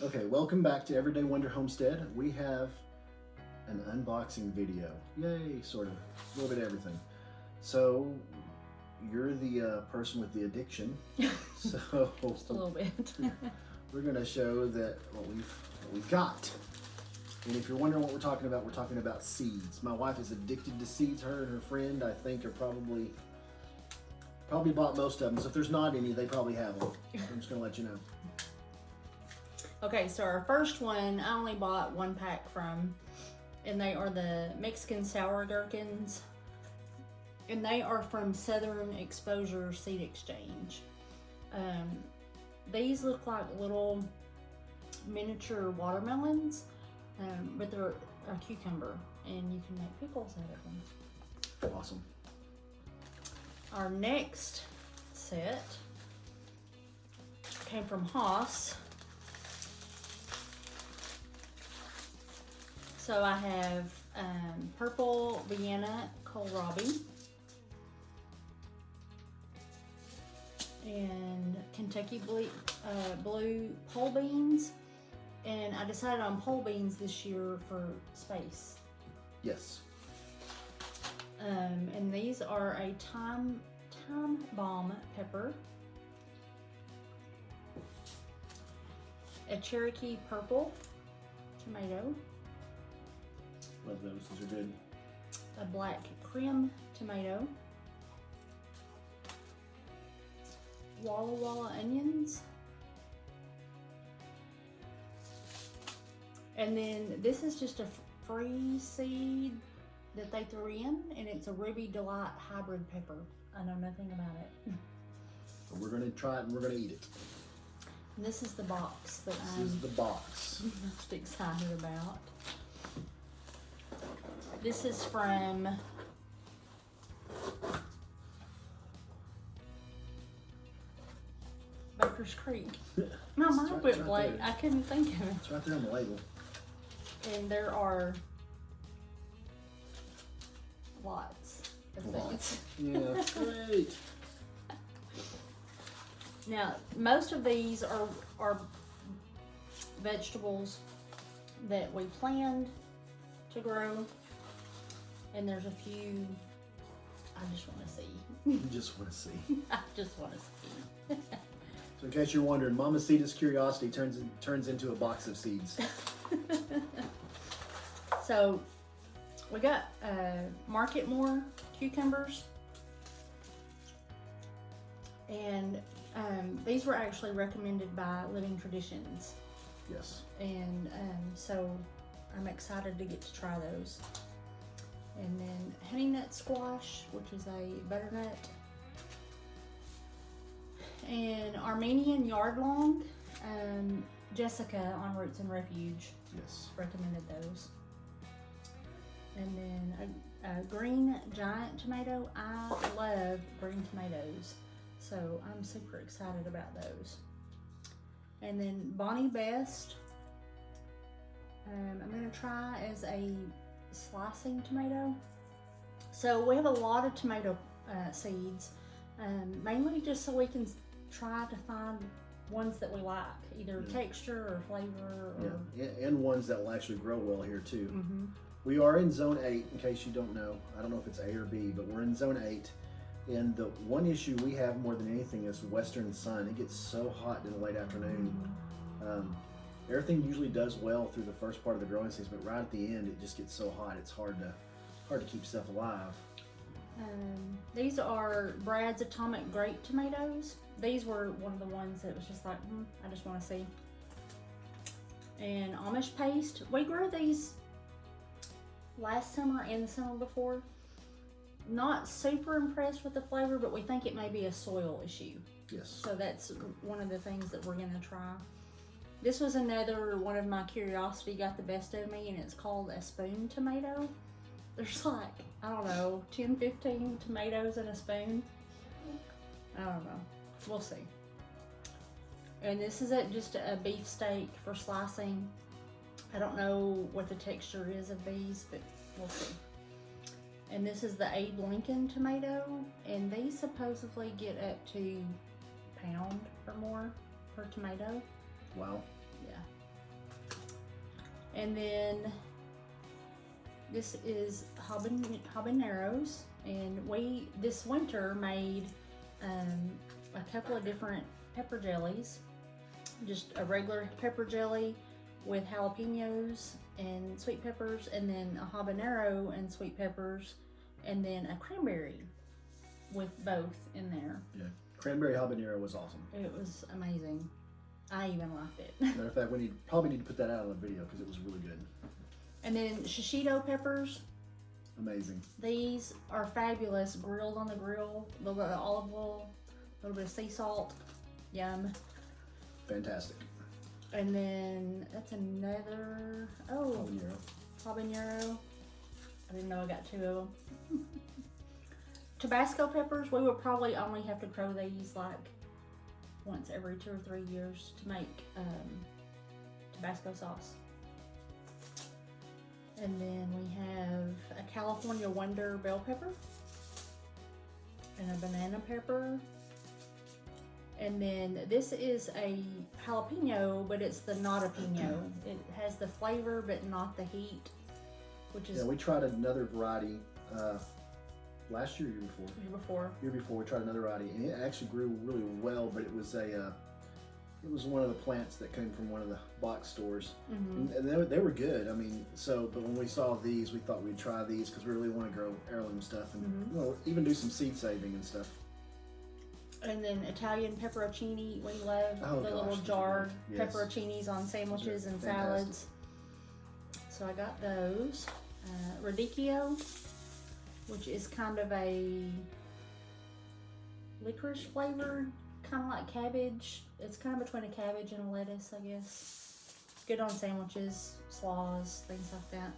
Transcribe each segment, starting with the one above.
Okay, welcome back to Everyday Wonder Homestead. We have an unboxing video. Yay, sort of. A little bit of everything. So, you're the person with the addiction. So, just a little bit. we're going to show that what we've got. And if you're wondering what we're talking about seeds. My wife is addicted to seeds. Her and her friend, I think, are probably bought most of them. So if there's not any, they probably have them. I'm just going to let you know. Okay, so our first one, I only bought one pack from, and they are the Mexican sour gherkins, and they are from Southern Exposure Seed Exchange. These look like little miniature watermelons, but they're a cucumber, and you can make pickles out of them. Awesome. Our next set came from Haas. So I have purple Vienna kohlrabi and Kentucky blue pole beans, and I decided on pole beans this year for space. Yes. And these are a thyme bomb pepper, a Cherokee purple tomato, Love those. Those are good. a black cream tomato, Walla Walla onions, and then this is just a free seed that they threw in, and it's a Ruby Delight hybrid pepper. I know nothing about it. But we're going to try it and we're going to eat it. And this is the box that This I'm is the box. most excited about. This is from Baker's Creek. My It's mind right- went it's right blank. there. I couldn't think of it. It's right there on the label. And there are lots of things. Lots. Yeah, great. Now, most of these are vegetables that we planned to grow, and there's a few I just want to see. You just want to see. I just want to see. So in case you're wondering, Mamacita's curiosity turns into a box of seeds. So we got Market More cucumbers, and these were actually recommended by Living Traditions, Yes. and so I'm excited to get to try those. And then honey nut squash, which is a butternut, and Armenian yardlong. Jessica on Roots and Refuge Yes. recommended those. And then a green giant tomato. I love green tomatoes, so I'm super excited about those. And then Bonnie Best, I'm gonna try as a slicing tomato. So we have a lot of tomato seeds, mainly just so we can try to find ones that we like, either texture or flavor. Or... Yeah, and ones that will actually grow well here too. Mm-hmm. We are in zone 8, in case you don't know. I don't know if it's A or B, but we're in zone 8. And the one issue we have more than anything is western sun. It gets so hot in the late afternoon. Everything usually does well through the first part of the growing season, but right at the end, it just gets so hot. It's hard to keep stuff alive. These are Brad's Atomic Grape tomatoes. These were one of the ones that was just like, I just want to see. And Amish paste. We grew these last summer and the summer before. Not super impressed with the flavor, but we think it may be a soil issue. Yes. So that's one of the things that we're gonna try. This was another one of my curiosity got the best of me, and it's called a spoon tomato. There's like, I don't know, 10, 15 tomatoes in a spoon. I don't know. We'll see. And this is just a beef steak for slicing. I don't know what the texture is of these, but we'll see. And this is the Abe Lincoln tomato, and these supposedly get up to £1 or more per tomato. Wow. Yeah. And then this is habaneros, and we this winter made a couple of different pepper jellies. Just a regular pepper jelly with jalapenos and sweet peppers, and then a habanero and sweet peppers, and then a cranberry with both in there. Yeah, cranberry habanero was awesome. It was amazing. I even liked it. Matter of fact, we probably need to put that out on the video because it was really good. And then shishito peppers. Amazing. These are fabulous, grilled on the grill. A little bit of olive oil, a little bit of sea salt. Yum. Fantastic. And then that's another, habanero. I didn't know I got 2 of them. Tabasco peppers, we would probably only have to grow these like once every 2 or 3 years to make Tabasco sauce. And then we have a California Wonder bell pepper and a banana pepper. And then this is a jalapeno, but it's the not-a-pino. It has the flavor, but not the heat, which is... Yeah, we tried another variety last year, year before we tried another variety, and it actually grew really well, but it was one of the plants that came from one of the box stores. Mm-hmm. And they were good. I mean, but when we saw these, we thought we'd try these because we really want to grow heirloom stuff and Mm-hmm. even do some seed saving and stuff. And then Italian pepperoncini, we love little jarred pepperoncinis on sandwiches and salads. So I got those. Radicchio, which is kind of a licorice flavored, kind of like cabbage. It's kind of between a cabbage and a lettuce, I guess. Good on sandwiches, slaws, things like that.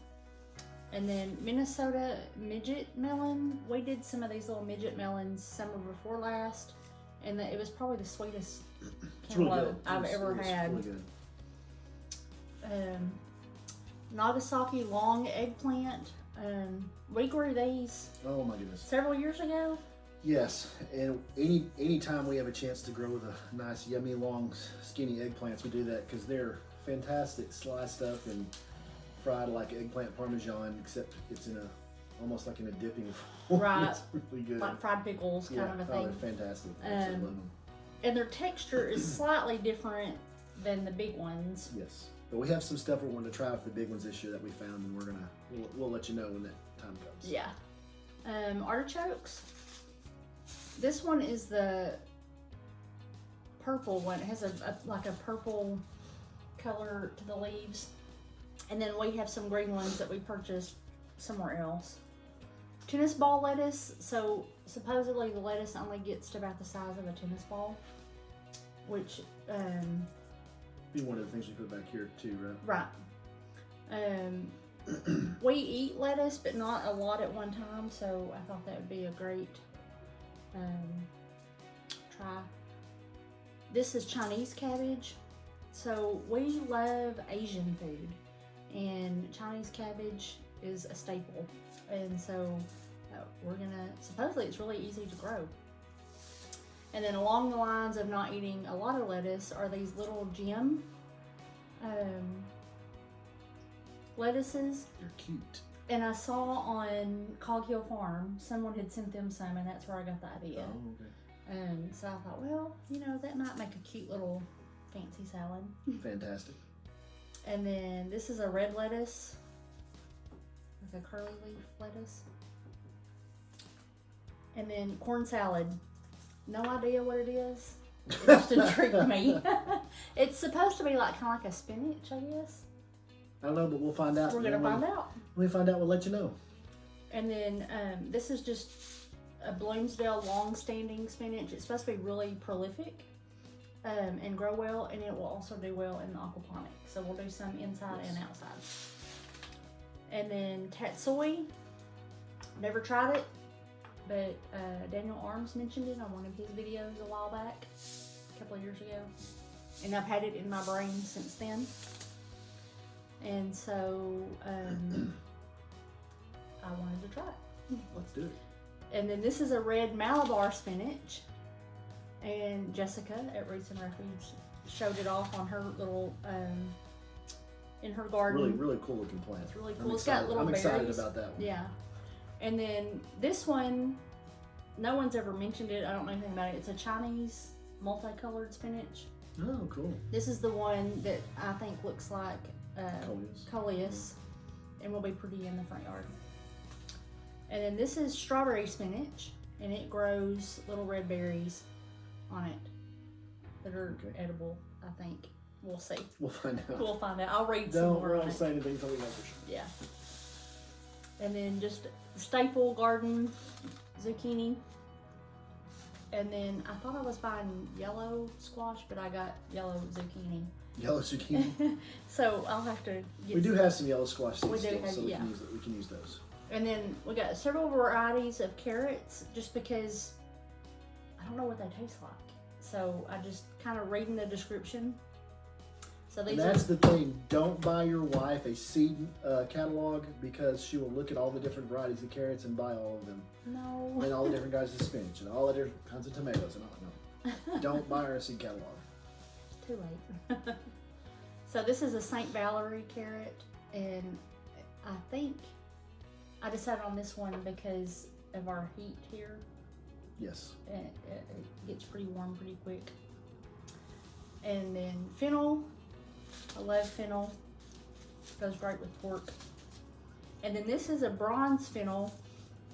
And then Minnesota midget melon. We did some of these little midget melons summer before last, and it was probably the sweetest cantaloupe I've ever had. Really good. Nagasaki long eggplant. We grew these. Oh my goodness! Several years ago. Yes, and any time we have a chance to grow the nice, yummy, long, skinny eggplants, we do that because they're fantastic, sliced up and fried like eggplant parmesan, except it's almost like in a dipping form. Right. It's really good. Like fried pickles kind of a thing. They're fantastic. Absolutely love them. And their texture is slightly different than the big ones. Yes, but we have some stuff we're going to try with the big ones this year that we found, and we'll let you know when that time comes. Yeah. Artichokes. This one is the purple one. It has like a purple color to the leaves. And then we have some green ones that we purchased somewhere else. Tennis ball lettuce. So supposedly the lettuce only gets to about the size of a tennis ball, which be one of the things we put back here too, right? Right. We eat lettuce, but not a lot at one time, so I thought that would be a great try. This is Chinese cabbage. So we love Asian food, and Chinese cabbage is a staple, and so supposedly it's really easy to grow. And then along the lines of not eating a lot of lettuce are these little gem lettuces. They're cute. And I saw on Cog Hill Farm, someone had sent them some, and that's where I got the idea. Oh, okay. So I thought, well, that might make a cute little fancy salad. Fantastic. And then this is a red lettuce, like a curly leaf lettuce. And then corn salad. No idea what it is. It just intrigued me. It's supposed to be like kind of like a spinach, I guess. I don't know, but we'll find out. We're gonna find out. When we find out, we'll let you know. And then this is just a Bloomsdale long-standing spinach. It's supposed to be really prolific and grow well, and it will also do well in the aquaponic. So we'll do some inside and outside. And then tatsoi. Never tried it, but Daniel Arms mentioned it on one of his videos a while back, a couple of years ago. And I've had it in my brain since then. And so I wanted to try it. Let's do it. And then this is a red Malabar spinach. And Jessica at Roots and Refuge showed it off on her little in her garden. Really, really cool looking plant. It's really cool. It's got little I'm excited berries. about that one. Yeah. And then this one, no one's ever mentioned it. I don't know anything about it. It's a Chinese multicolored spinach. Oh, cool. This is the one that I think looks like coleus and will be pretty in the front yard. And then this is strawberry spinach, and it grows little red berries on it that are edible, I think. We'll see. We'll find out. We'll find out. I'll read some more on Don't it. say anything until we know for sure. Yeah. And then just staple garden zucchini. And then I thought I was buying yellow squash, but I got yellow zucchini. Yellow zucchini. So I'll have to get We do have some yellow squash seeds We do still, have- so yeah. we can use those. And then we got several varieties of carrots just because I don't know what they taste like. So I just kind of reading the description. So these And that's the thing. Don't buy your wife a seed catalog because she will look at all the different varieties of carrots and buy all of them. No. And all the different kinds of spinach and all the different kinds of tomatoes and all. No. Don't buy her a seed catalog. Too late. So this is a St. Valerie carrot, and I think I decided on this one because of our heat here. Yes. It gets pretty warm pretty quick. And then fennel. I love fennel. Goes great with pork. And then this is a bronze fennel,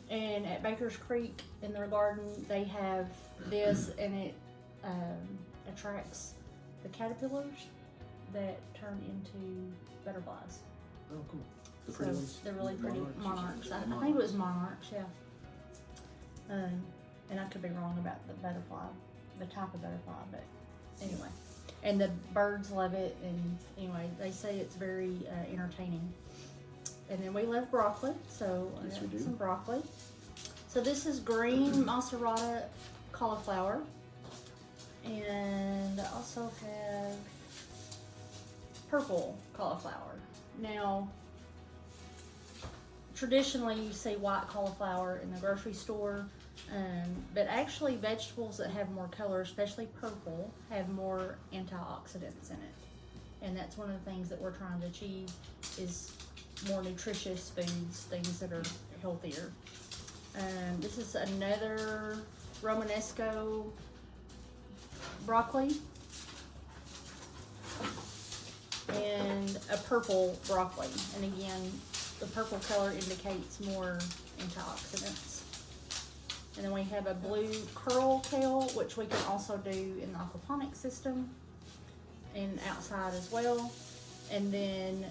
and at Baker's Creek in their garden they have this, and it attracts the caterpillars that turn into butterflies. Oh, cool. The pretty ones. They're really pretty monarchs. Yeah, I think it was monarchs, yeah. And I could be wrong about the butterfly, the type of butterfly, but anyway. And the birds love it, and anyway, they say it's very entertaining. And then we love broccoli, so I Yes, got we do. some broccoli. So this is green Macerata cauliflower. And I also have purple cauliflower. Now, traditionally you see white cauliflower in the grocery store, but actually vegetables that have more color, especially purple, have more antioxidants in it. And that's one of the things that we're trying to achieve is more nutritious foods, things that are healthier. This is another Romanesco broccoli and a purple broccoli, and again the purple color indicates more antioxidants. And then we have a blue curl kale, which we can also do in the aquaponics system and outside as well. And then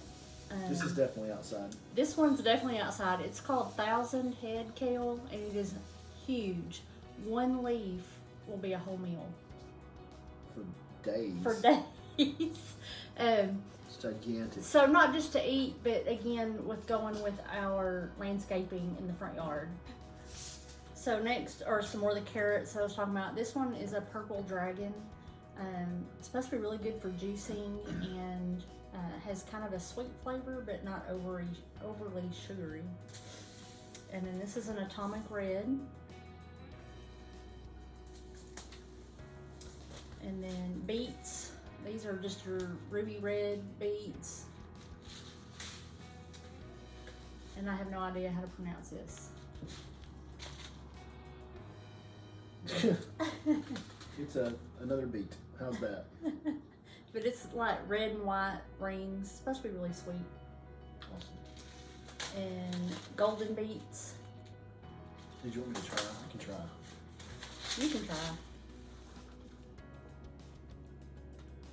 This is definitely outside. this one's definitely outside. It's called 1,000 Head Kale, and it is huge. One leaf will be a whole meal For days. for days. It's gigantic. So not just to eat, but again with going with our landscaping in the front yard. So next are some more of the carrots I was talking about. This one is a purple dragon. It's supposed to be really good for juicing, and has kind of a sweet flavor, but not overly sugary. And then this is an atomic red. And then beets. These are just your ruby red beets. And I have no idea how to pronounce this. It's another beet. How's that? But it's like red and white rings. It's supposed to be really sweet. And golden beets. Did you want me to try? I can try. You can try.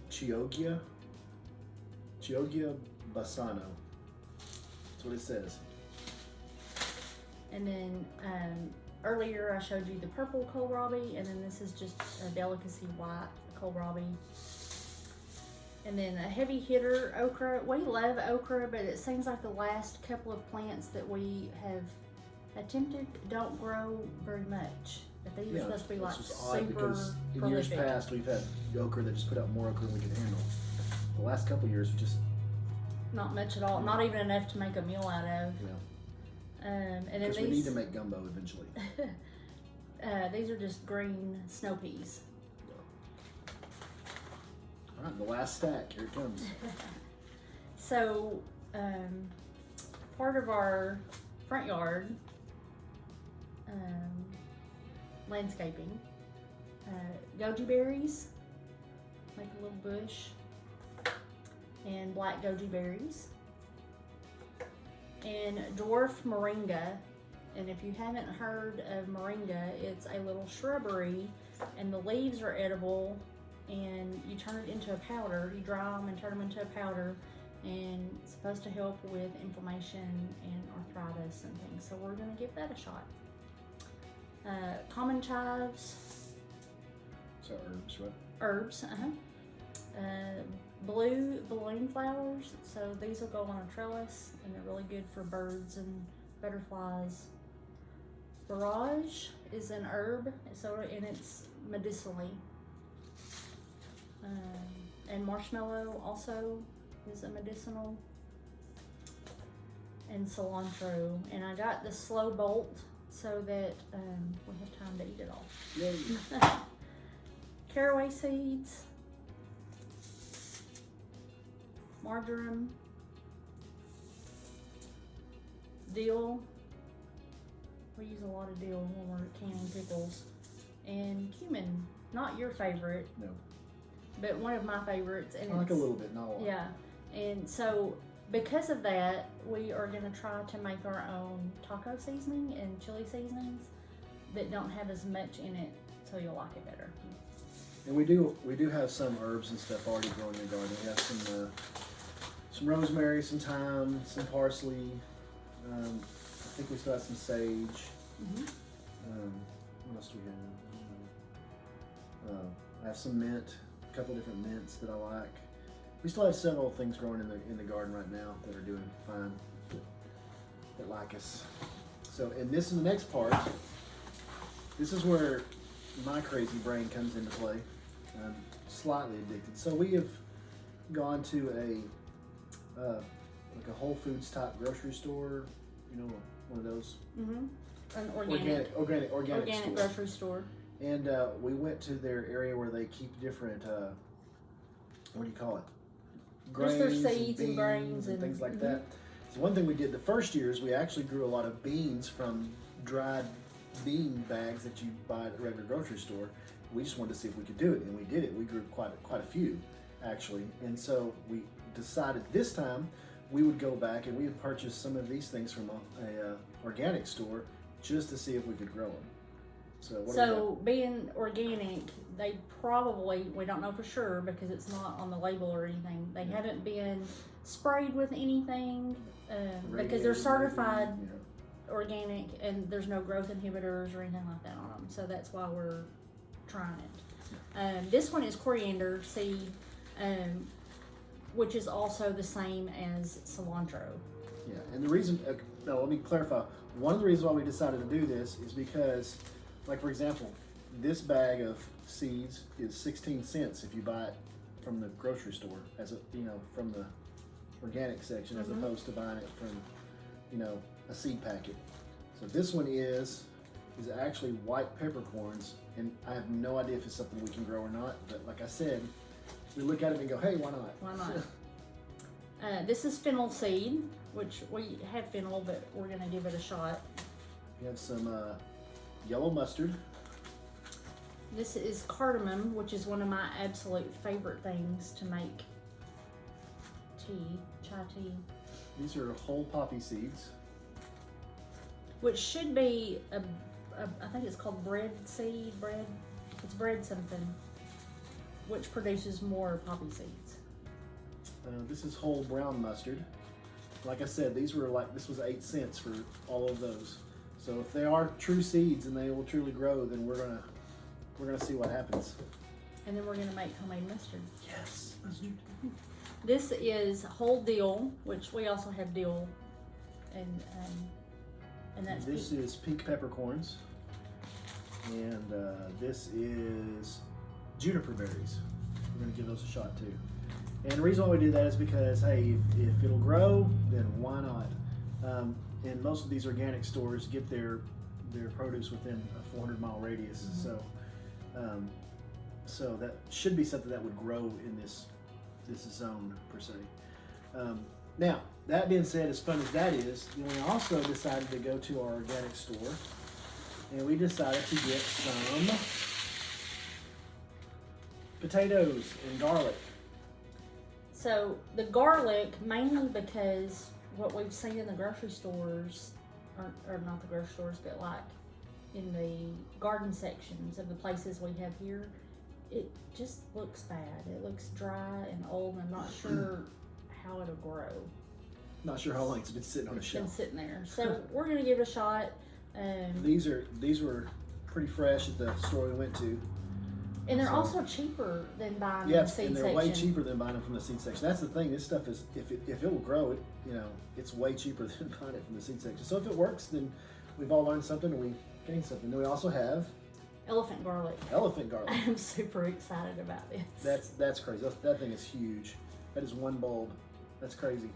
Chioggia Bassano. That's what it says. And then earlier I showed you the purple kohlrabi, and then this is just a delicacy white kohlrabi. And then a heavy hitter okra. We love okra, but it seems like the last couple of plants that we have attempted don't grow very much. But these are supposed to be like it's just odd super because in years prolific. past we've had okra that just put out more okra than we could handle. The last couple of years we just Not much at all. Not even enough to make a meal out of. And then because we need these to make gumbo eventually. these are just green snow peas. All right, the last stack. Here it comes. So, part of our front yard landscaping, goji berries, like a little bush, and black goji berries, and dwarf moringa. And if you haven't heard of moringa, it's a little shrubbery, and the leaves are edible, and you turn it into a powder. You dry them and turn them into a powder, and it's supposed to help with inflammation and arthritis and things. So we're gonna give that a shot. Common chives. So herbs, right? Herbs, blue balloon flowers. So these will go on a trellis, and they're really good for birds and butterflies. Borage is an herb, and it's medicinally. And marshmallow also is a medicinal. And cilantro. And I got the slow bolt so that we have time to eat it all. Yay. Caraway seeds, marjoram, dill. We use a lot of dill when we're canning pickles, and cumin. Not your favorite, No. but one of my favorites. And I like a little bit, not a lot. Yeah, and so because of that, we are going to try to make our own taco seasoning and chili seasonings that don't have as much in it, so you'll like it better. And we do have some herbs and stuff already growing in the garden. We have some rosemary, some thyme, some parsley. I think we still have some sage. What else do we have? I have some mint, a couple different mints that I like. We still have several things growing in the garden right now that are doing fine, that like us. So, and this is the next part. This is where my crazy brain comes into play. I'm slightly addicted. So we have gone to like a Whole Foods type grocery store, you know, one of those. An organic store. grocery store. And we went to their area where they keep different, what do you call it? Just their seeds and grains and things like that. So one thing we did the first year is we actually grew a lot of beans from dried bean bags that you buy at a regular grocery store. We just wanted to see if we could do it, and we did it. We grew quite a few, actually. And so we decided this time we would go back and we would purchase some of these things from a organic store just to see if we could grow them. So being organic, they probably, we don't know for sure because it's not on the label or anything. They haven't been sprayed with anything because they're certified organic, and there's no growth inhibitors or anything like that on them. So that's why we're trying it. This one is Coriander Seed, which is also the same as cilantro. Yeah, and the reason, let me clarify. One of the reasons why we decided to do this is because, like for example, this bag of seeds is 16 cents if you buy it from the grocery store, from the organic section, as opposed to buying it from, a seed packet. So this one is actually white peppercorns, and I have no idea if it's something we can grow or not. But like I said, we look at it and go, hey, why not? Why not? This is fennel seed, which we have fennel, but we're gonna give it a shot. We have some yellow mustard. This is cardamom, which is one of my absolute favorite things to make chai tea. These are whole poppy seeds. Which should be I think it's called bread seed, it's bread something, which produces more poppy seeds. This is whole brown mustard. Like I said, this was 8 cents for all of those. So if they are true seeds and they will truly grow, then we're gonna see what happens. And then we're gonna make homemade mustard. Yes, mustard. This is whole dill, which we also have dill, and that's this is pink peppercorns, and this is juniper berries. We're gonna give those a shot too. And the reason why we do that is because, hey, if it'll grow, then why not? And most of these organic stores get their produce within a 400-mile radius, so that should be something that would grow in this zone per se. Now, that being said, as fun as that is, we also decided to go to our organic store, and we decided to get some potatoes and garlic. So the garlic, mainly because what we've seen in the grocery stores, or not the grocery stores, but like in the garden sections of the places we have here, it just looks bad. It looks dry and old, and I'm not sure how it'll grow. Not sure how long it's been sitting on a It's shelf. been sitting there. So we're gonna give it a shot. These were pretty fresh at the store we went to. And they're also cheaper than buying Yeah, the seed and they're section. way cheaper than buying them from the seed section. That's the thing. This stuff is, if it will grow, it's way cheaper than buying it from the seed section. So if it works, then we've all learned something and we gained something. Then we also have Elephant garlic. elephant garlic. I'm super excited about this. That's crazy. That thing is huge. That is one bulb. That's crazy.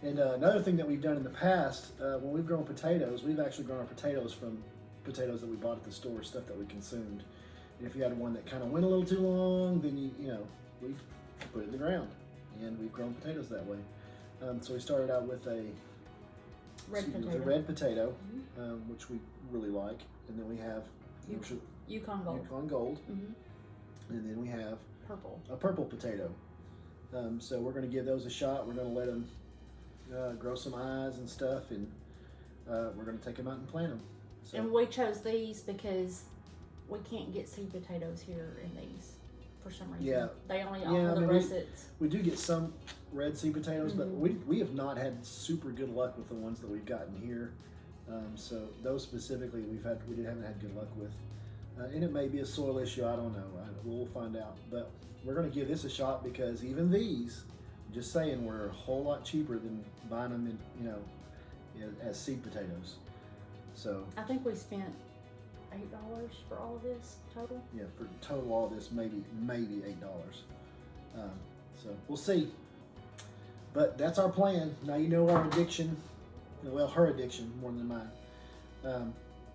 And another thing that we've done in the past, when we've grown potatoes, we've actually grown our potatoes from potatoes that we bought at the store, stuff that we consumed. And if you had one that kind of went a little too long, then we put it in the ground, and we've grown potatoes that way. So we started out with a red potato, which we really like, and then we have Yukon Gold. Yukon Gold, and then we have a purple potato. So we're going to give those a shot. We're going to let them grow some eyes and stuff, and we're going to take them out and plant them. So. And we chose these because we can't get seed potatoes here in these for some reason. Yeah. They only offer the russets. We do get some red seed potatoes, but we have not had super good luck with the ones that we've gotten here. So those specifically we haven't had good luck with. And it may be a soil issue, I don't know. We'll find out. But we're going to give this a shot because even these, just saying, were a whole lot cheaper than buying them as seed potatoes. So I think we spent $8 for all of this total. Yeah, for total all this, maybe $8. So we'll see. But that's our plan. Now you know our addiction. Well, her addiction more than mine.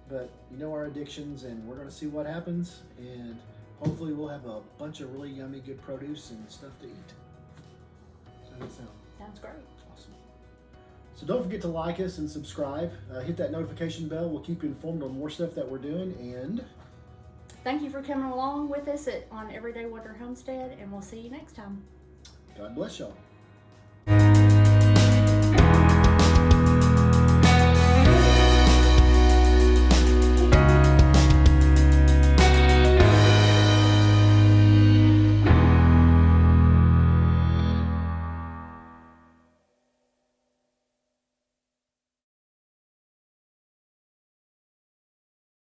But you know our addictions, and we're going to see what happens. And hopefully we'll have a bunch of really yummy, good produce and stuff to eat. So how does that sound? Sounds great. Awesome. So don't forget to like us and subscribe. Hit that notification bell. We'll keep you informed on more stuff that we're doing. And thank you for coming along with us on Everyday Wonder Homestead, and we'll see you next time. God bless y'all.